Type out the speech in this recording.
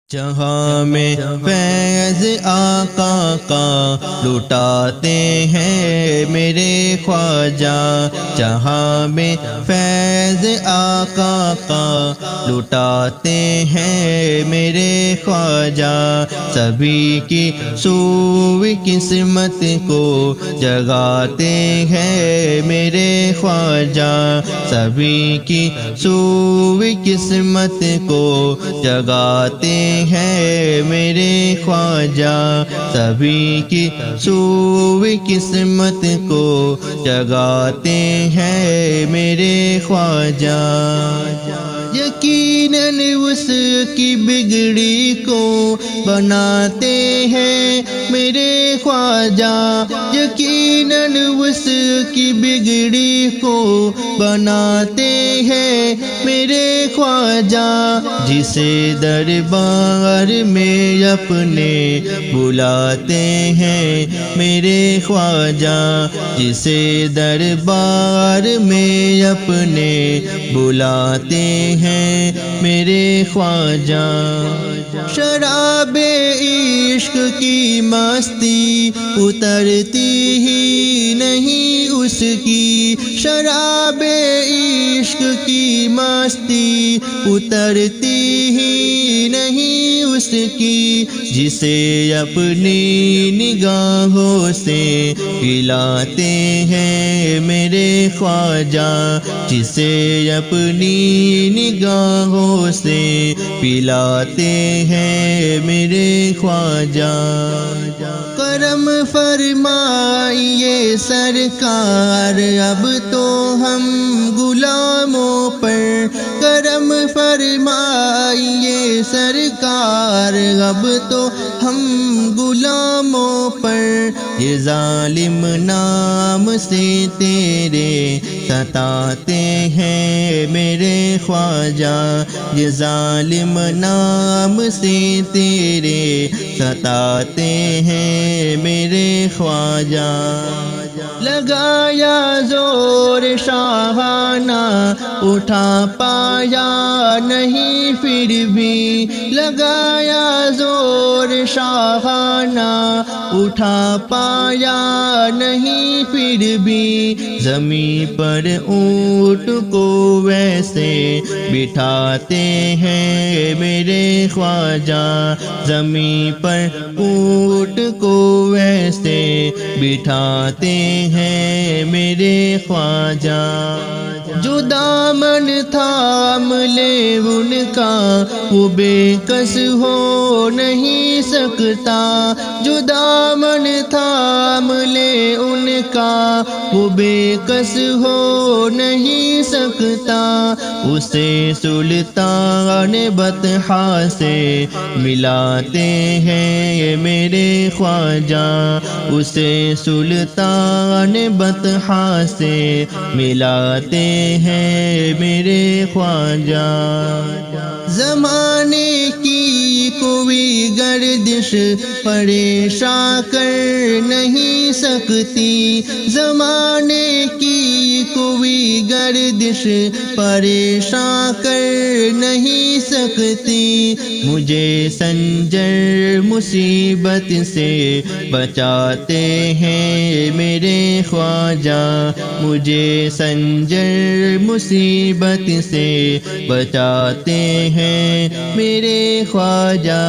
جہاں میں فیض آقا کا لٹاتے ہیں میرے خواجہ، جہاں میں فیض آقا کا لٹاتے ہیں میرے خواجہ، سبھی کی سوئی قسمت کو جگاتے ہیں میرے خواجہ، سبھی کی سوئی قسمت کو جگاتے ہیں میرے خواجہ، سبھی کی سوئی قسمت کو جگاتے ہیں میرے خواجہ۔ یقیناً اس کی بگڑی کو بناتے ہیں میرے خواجہ، یقیناً اس کی بگڑی کو بناتے ہیں میرے خواجہ، جسے دربار میں اپنے بلاتے ہیں میرے خواجہ، جسے دربار میں اپنے بلاتے ہیں میرے خواجہ۔ شراب عشق کی مستی اترتی ہی نہیں اس کی، شراب عشق کی مستی اترتی ہی نہیں اس کی، جسے اپنی نگاہوں سے پلاتے ہیں میرے خواجہ، جسے اپنی نگاہوں سے پلاتے ہیں میرے خواجہ۔ کرم فرمائیے سرکار اب تو ہم غلاموں پر، کرم فرمائیے سرکار اب تو ہم غلاموں پر، یہ ظالم نام سے تیرے ستاتے ہیں میرے خواجہ، یہ ظالم نام سے تیرے ستاتے ہیں میرے خواجہ۔ لگایا زور شاہانہ اٹھا پایا نہیں پھر بھی، لگایا زور شاہانہ اٹھا پایا نہیں پھر بھی، زمین پر اونٹ کو ویسے بٹھاتے ہیں میرے خواجہ، زمین پر اونٹ کو ویسے بٹھاتے ہیں میرے خواجہ۔ جو دامن تھام لے ان کا وہ بے کس ہو نہیں سکتا، جو دامن تھام لے ان کا وہ بے کس ہو نہیں سکتا، اسے سلطان بطحا سے ملاتے ہیں میرے خواجہ، اسے سلطان بطحا سے ملاتے ہیں میرے خواجہ۔ زمانے کی کوئی گردش پریشان کر نہیں سکتی، زمانے کی کوئی گردش پریشان کر نہیں سکتی، مجھے سنجر مصیبت سے بچاتے ہیں میرے خواجہ، مجھے سنجر مصیبت سے بچاتے ہیں میرے خواجہ۔